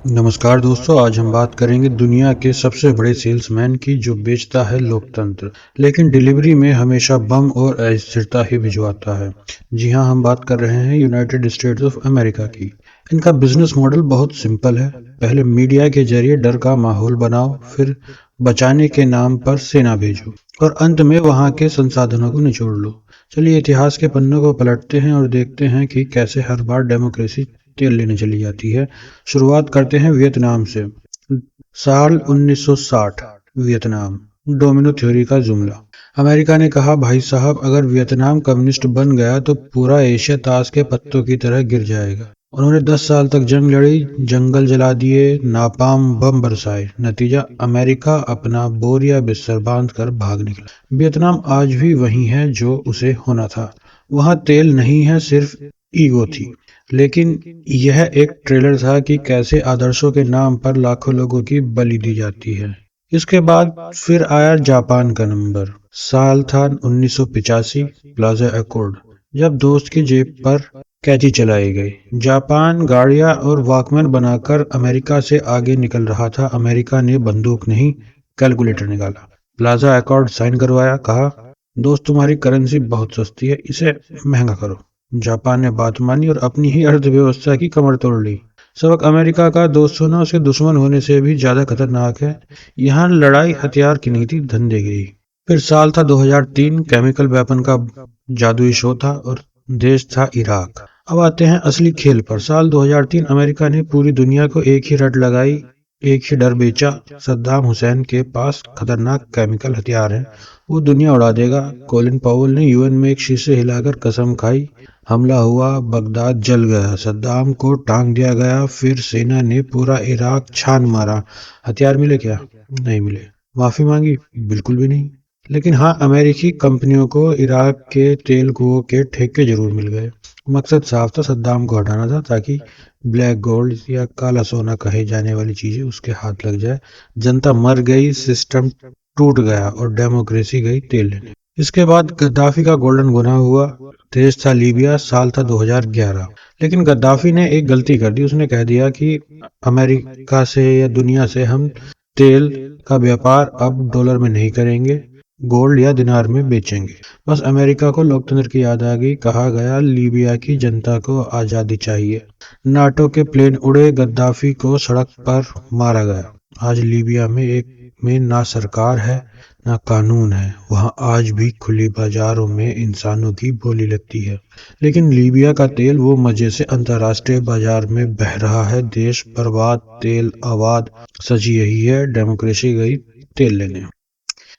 नमस्कार दोस्तों, आज हम बात करेंगे दुनिया के सबसे बड़े सेल्समैन की जो बेचता है लोकतंत्र, लेकिन डिलीवरी में हमेशा बम और अस्थिरता ही भिजवाता है। जी हाँ, हम बात कर रहे हैं यूनाइटेड स्टेट्स ऑफ अमेरिका की। इनका बिजनेस मॉडल बहुत सिंपल है। पहले मीडिया के जरिए डर का माहौल बनाओ, फिर बचाने के नाम पर सेना भेजो और अंत में वहां के संसाधनों को निचोड़ लो। चलिए इतिहास के पन्नों को पलटते हैं और देखते हैं कि कैसे हर बार डेमोक्रेसी तेल लेने चली जाती है। शुरुआत करते हैं वियतनाम से। साल 1960। वियतनाम। डोमिनो थ्योरी का जुमला। अमेरिका ने कहा, भाई साहब, अगर वियतनाम कम्युनिस्ट बन गया तो पूरा एशिया ताश के पत्तों की तरह गिर जाएगा। उन्होंने 10 साल तक जंग लड़ी, जंगल जला दिए, नापाम बम बरसाए। नतीजा, अमेरिका अपना बोरिया बिस्तर बांध कर भाग निकला। वियतनाम आज भी वही है जो उसे होना था। वहां तेल नहीं है, सिर्फ ईगो थी। लेकिन यह एक ट्रेलर था कि कैसे आदर्शों के नाम पर लाखों लोगों की बलि दी जाती है। इसके बाद फिर आया जापान का नंबर। साल था 1985। Plaza accord. जब दोस्त की जेब पर कैची चलाई गई। जापान गाड़ियां और वॉकमैन बनाकर अमेरिका से आगे निकल रहा था। अमेरिका ने बंदूक नहीं, कैलकुलेटर निकाला। प्लाजा अकॉर्ड साइन करवाया। कहा, दोस्त, तुम्हारी करेंसी बहुत सस्ती है, इसे महंगा करो। जापान ने बात मानी और अपनी ही अर्थव्यवस्था की कमर तोड़ ली। सबक, अमेरिका का दोस्त होना उसके दुश्मन होने से भी ज्यादा खतरनाक है। यहाँ लड़ाई हथियार की नहीं थी, धंधे की। फिर साल था 2003। केमिकल वेपन का जादुई शो था और देश था इराक। अब आते हैं असली खेल पर। साल 2003। अमेरिका ने पूरी दुनिया को एक ही रट लगाई, एक ही डर बेचा। सद्दाम हुसैन के पास खतरनाक केमिकल हथियार हैं, वो दुनिया उड़ा देगा। कोलिन पावेल ने यूएन में एक शीशे हिलाकर कसम खाई। हमला हुआ, बगदाद जल गया, सद्दाम को टांग दिया गया। फिर सेना ने पूरा इराक छान मारा। हथियार मिले क्या? नहीं मिले। माफी मांगी? बिल्कुल भी नहीं। लेकिन हाँ, अमेरिकी कंपनियों को इराक के तेल कुओं के ठेके जरूर मिल गए। मकसद साफ था, सद्दाम को हटाना था ताकि ब्लैक गोल्ड या काला सोना कहे जाने वाली चीजें उसके हाथ लग जाए। जनता मर गई, सिस्टम टूट गया और डेमोक्रेसी गई तेल लेने। इसके बाद गद्दाफी का गोल्डन गुना हुआ। देश था लीबिया। साल था 2011। लेकिन गद्दाफी ने एक गलती कर दी। उसने कह दिया कि अमेरिका से या दुनिया से हम तेल का व्यापार अब डॉलर में नहीं करेंगे, गोल्ड या दिनार में बेचेंगे। बस अमेरिका को लोकतंत्र की याद आ गई। कहा गया, लीबिया की जनता को आजादी चाहिए। नाटो के प्लेन उड़े, गद्दाफी को सड़क पर मारा गया। आज लीबिया में ना सरकार है, ना कानून है। वहां आज भी खुली बाजारों में इंसानों की बोली लगती है। लेकिन लीबिया का तेल वो मजे से अंतर्राष्ट्रीय बाजार में बह रहा है। देश बर्बाद, तेल आबाद। सच यही है, डेमोक्रेसी गई तेल लेने।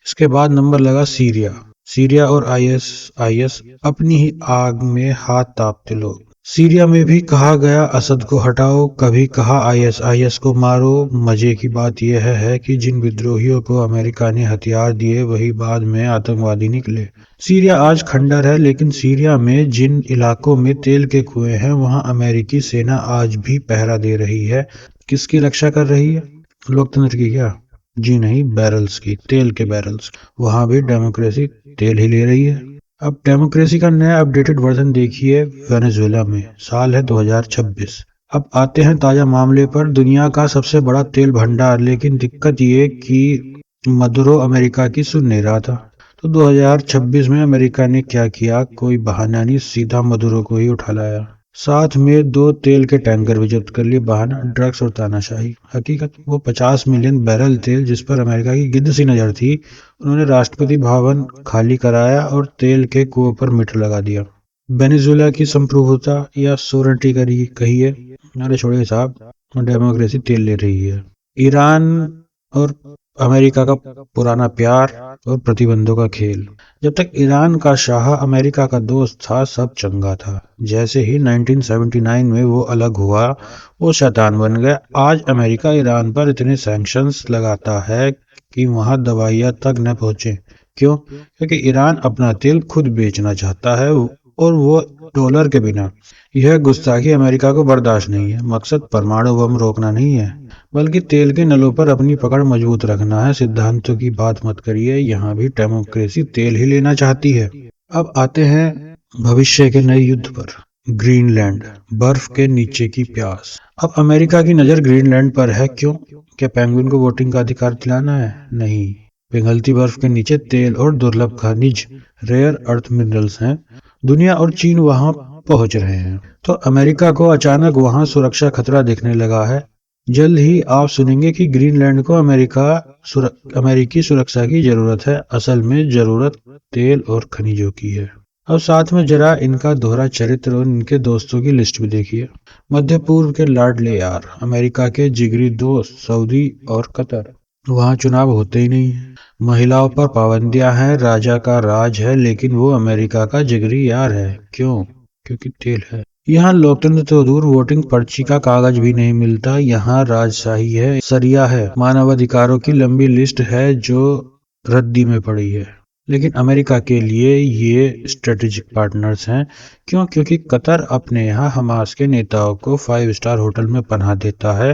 इसके बाद नंबर लगा सीरिया। सीरिया और आईएस अपनी ही आग में हाथ तापते लोग। सीरिया में भी कहा गया असद को हटाओ, कभी कहा आईएस को मारो। मजे की बात यह है कि जिन विद्रोहियों को अमेरिका ने हथियार दिए वही बाद में आतंकवादी निकले। सीरिया आज खंडर है, लेकिन सीरिया में जिन इलाकों में तेल के कुएं हैं वहां अमेरिकी सेना आज भी पहरा दे रही है। किसकी रक्षा कर रही है? लोकतंत्र की क्या? जी नहीं, बैरल्स की, तेल के बैरल्स। वहां भी डेमोक्रेसी तेल ही ले रही है। अब डेमोक्रेसी का नया अपडेटेड वर्जन देखिए वेनेजुएला में। साल है 2026। अब आते हैं ताजा मामले पर। दुनिया का सबसे बड़ा तेल भंडार, लेकिन दिक्कत ये कि मदुरो अमेरिका की सुन नहीं रहा था। तो 2026 में अमेरिका ने क्या किया? कोई बहाना नहीं, सीधा मदुरो को ही उठा लाया। साथ में 2 तेल के टैंकर भी जब्त कर लिए। बहाना ड्रग्स और तानाशाही। हकीकत वो 50 मिलियन बैरल तेल जिस पर अमेरिका की गिद्ध सी नजर थी, उन्होंने राष्ट्रपति भवन खाली कराया और तेल के कुओं पर मीटर लगा दिया। वेनेजुएला की संप्रभुता या सोवरेनिटी कहिए, अरे छोड़िए साहब, डेमोक्रेसी तेल ले रही है। ईरान और अमेरिका का पुराना प्यार और प्रतिबंधों का खेल। जब तक ईरान का शाह अमेरिका का दोस्त था, सब चंगा था। जैसे ही 1979 में वो अलग हुआ, वो शैतान बन गया। आज अमेरिका ईरान पर इतने सैंक्शंस लगाता है कि वहां दवाइयां तक न पहुंचे। क्यों? क्योंकि ईरान अपना तेल खुद बेचना चाहता है और वो डॉलर के बिना। यह गुस्ताखी अमेरिका को बर्दाश्त नहीं है। मकसद परमाणु बम रोकना नहीं है, बल्कि तेल के नलों पर अपनी पकड़ मजबूत रखना है। सिद्धांतों की बात मत करिए, यहाँ भी डेमोक्रेसी तेल ही लेना चाहती है। अब आते हैं भविष्य के नए युद्ध पर। ग्रीनलैंड, बर्फ के नीचे की प्यास। अब अमेरिका की नजर ग्रीनलैंड पर है। क्यों? क्या पेंगुइन को वोटिंग का अधिकार दिलाना है? नहीं, पिघलती बर्फ के नीचे तेल और दुर्लभ खनिज, रेयर अर्थ मिनरल्स हैं। दुनिया और चीन वहां पहुंच रहे हैं, तो अमेरिका को अचानक वहां सुरक्षा खतरा दिखने लगा है। जल्द ही आप सुनेंगे कि ग्रीनलैंड को अमेरिकी सुरक्षा की जरूरत है। असल में जरूरत तेल और खनिजों की है। अब साथ में जरा इनका दोहरा चरित्र और इनके दोस्तों की लिस्ट भी देखिए। मध्य पूर्व के लाडले यार, अमेरिका के जिगरी दोस्त सऊदी और कतर। वहां चुनाव होते ही नहीं है, महिलाओं पर पाबंदियां हैं, राजा का राज है, लेकिन वो अमेरिका का जिगरी यार है। क्यों? क्योंकि तेल है। यहाँ लोकतंत्र तो दूर, वोटिंग पर्ची का कागज भी नहीं मिलता। यहाँ राजशाही है, सरिया है, मानवाधिकारों की लंबी लिस्ट है जो रद्दी में पड़ी है। लेकिन अमेरिका के लिए ये स्ट्रेटेजिक पार्टनर्स हैं। क्यों? क्योंकि कतर अपने यहाँ हमास के नेताओं को 5 स्टार होटल में पनाह देता है,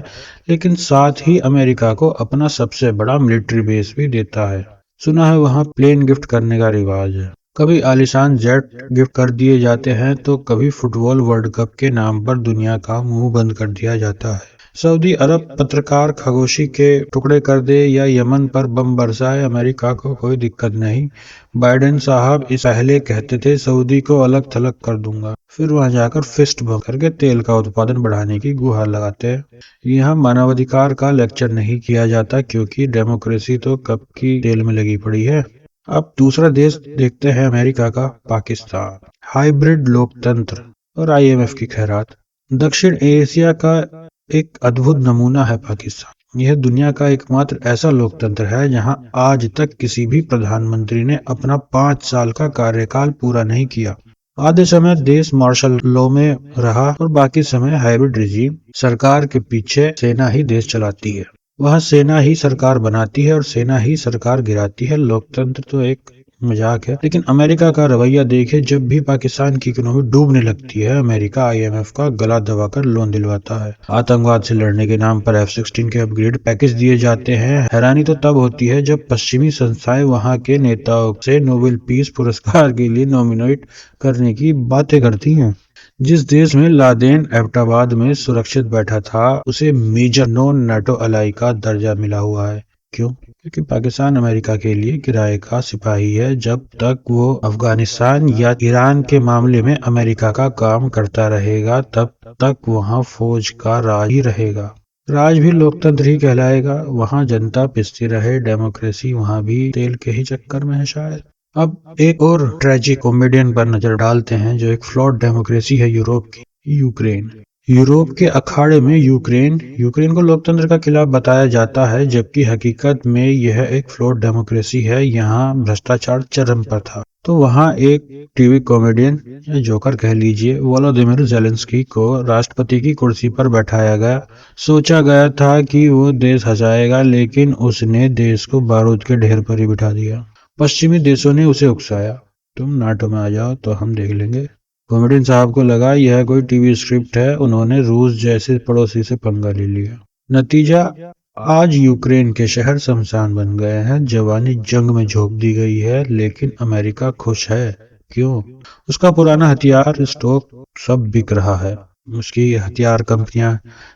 लेकिन साथ ही अमेरिका को अपना सबसे बड़ा मिलिट्री बेस भी देता है। सुना है वहाँ प्लेन गिफ्ट करने का रिवाज है। कभी आलीशान जेट गिफ्ट कर दिए जाते हैं, तो कभी फुटबॉल वर्ल्ड कप के नाम पर दुनिया का मुंह बंद कर दिया जाता है। सऊदी अरब पत्रकार खशोगी के टुकड़े कर दे या यमन पर बम बरसाए, अमेरिका को कोई दिक्कत नहीं। बाइडेन साहब इस पहले कहते थे सऊदी को अलग थलग कर दूंगा, फिर वहां जाकर फिस्ट बम करके तेल का उत्पादन बढ़ाने की गुहार लगाते हैं। यहाँ मानवाधिकार का लेक्चर नहीं किया जाता, क्योंकि डेमोक्रेसी तो कब की तेल में लगी पड़ी है। अब दूसरा देश देखते हैं, अमेरिका का पाकिस्तान। हाइब्रिड लोकतंत्र और आईएमएफ की खैरात। दक्षिण एशिया का एक अद्भुत नमूना है पाकिस्तान। यह दुनिया का एकमात्र ऐसा लोकतंत्र है जहां आज तक किसी भी प्रधानमंत्री ने अपना 5 साल का कार्यकाल पूरा नहीं किया। आधे समय देश मार्शल लॉ में रहा और बाकी समय हाइब्रिड रिजीम। सरकार के पीछे सेना ही देश चलाती है। वह सेना ही सरकार बनाती है और सेना ही सरकार गिराती है। लोकतंत्र तो एक मजाक है। लेकिन अमेरिका का रवैया देखिए, जब भी पाकिस्तान की इकोनॉमी डूबने लगती है, अमेरिका आईएमएफ का गला दबाकर लोन दिलवाता है। आतंकवाद से लड़ने के नाम पर F-16 के अपग्रेड पैकेज दिए जाते हैं। हैरानी तो तब होती है जब पश्चिमी संस्थाएं वहां के नेताओं से नोबेल पीस पुरस्कार के लिए नॉमिनेट करने की बातें करती हैं। जिस देश में लादेन एबटाबाद में सुरक्षित बैठा था, उसे मेजर नॉन नाटो अलाई का दर्जा मिला हुआ है। क्यों? क्योंकि पाकिस्तान अमेरिका के लिए किराए का सिपाही है। जब तक वो अफगानिस्तान या ईरान के मामले में अमेरिका का काम करता रहेगा, तब तक वहाँ फौज का राज ही रहेगा। राज भी लोकतंत्र ही कहलाएगा। वहाँ जनता पिसती रहे, डेमोक्रेसी वहाँ भी तेल के ही चक्कर में है शायद। अब एक और ट्रेजिक कॉमेडियन पर नजर डालते हैं, जो एक फ्लॉड डेमोक्रेसी है यूरोप की, यूक्रेन। यूरोप के अखाड़े में यूक्रेन को लोकतंत्र का खिलाफ बताया जाता है, जबकि हकीकत में यह एक फ्लॉड डेमोक्रेसी है। यहाँ भ्रष्टाचार चरम पर था। तो वहाँ एक टीवी कॉमेडियन या जोकर कह लीजिए, वोलोदिमीर ज़ेलेंस्की को राष्ट्रपति की कुर्सी पर बैठाया गया। सोचा गया था कि वो देश हंसाएगा, लेकिन उसने देश को बारूद के ढेर पर ही बिठा दिया। पश्चिमी देशों ने उसे उकसाया, तुम नाटो में आ जाओ तो हम देख लेंगे। कॉमेडियन साहब को लगा यह कोई टीवी स्क्रिप्ट है। उन्होंने रूस जैसे पड़ोसी से पंगा ले लिया। नतीजा, आज यूक्रेन के शहर शमशान बन गए हैं। जवानी जंग में झोंक दी गई है, लेकिन अमेरिका खुश है। क्यों? उसका पुराना हथियार स्टॉक सब बिक रहा है। उसकी हथियार कंपनियां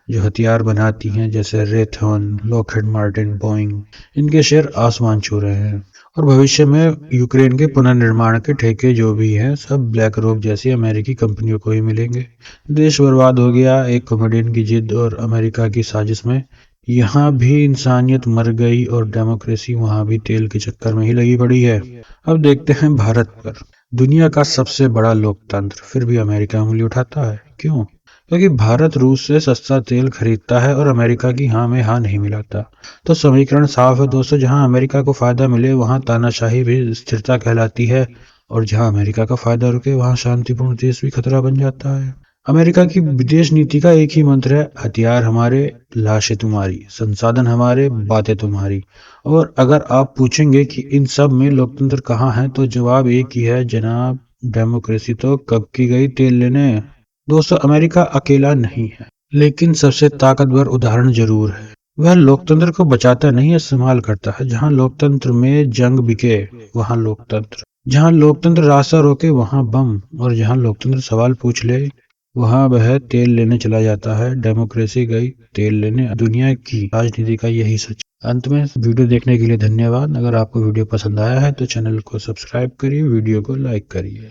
जो हथियार बनाती हैं, जैसे रेथॉन, लॉकहीड मार्टिन, बोइंग, इनके शेयर आसमान छू रहे हैं। और भविष्य में यूक्रेन के पुनर्निर्माण के ठेके जो भी हैं, सब ब्लैक रॉक जैसी अमेरिकी कंपनियों को ही मिलेंगे। देश बर्बाद हो गया एक कॉमेडियन की जिद और अमेरिका की साजिश में। यहाँ भी इंसानियत मर गई और डेमोक्रेसी वहाँ भी तेल के चक्कर में ही लगी पड़ी है। अब देखते हैं भारत पर। दुनिया का सबसे बड़ा लोकतंत्र, फिर भी अमेरिका उंगली उठाता है। क्यों? क्योंकि भारत रूस से सस्ता तेल खरीदता है और अमेरिका की हाँ में हाँ नहीं मिलाता। तो समीकरण साफ है दोस्तों, जहां अमेरिका को फायदा मिले वहां तानाशाही भी स्थिरता कहलाती है, और जहां अमेरिका का फायदा रुके वहां शांतिपूर्ण देश भी खतरा बन जाता है। अमेरिका की विदेश नीति का एक ही मंत्र है, हथियार हमारे, लाशें तुम्हारी, संसाधन हमारे, बातें तुम्हारी। और अगर आप पूछेंगे कि इन सब में लोकतंत्र कहाँ है, तो जवाब एक ही है, जनाब, डेमोक्रेसी तो कब की गई तेल लेने। दोस्तों, अमेरिका अकेला नहीं है, लेकिन सबसे ताकतवर उदाहरण जरूर है। वह लोकतंत्र को बचाता नहीं, इस्तेमाल करता है। जहां लोकतंत्र में जंग बिके, वहां लोकतंत्र। जहां लोकतंत्र रास्ता रोके, वहां बम। और जहां लोकतंत्र सवाल पूछ ले, वहां वह तेल लेने चला जाता है। डेमोक्रेसी गई तेल लेने। दुनिया की राजनीति का यही सच। अंत में वीडियो देखने के लिए धन्यवाद। अगर आपको वीडियो पसंद आया है तो चैनल को सब्सक्राइब करिए, वीडियो को लाइक करिए।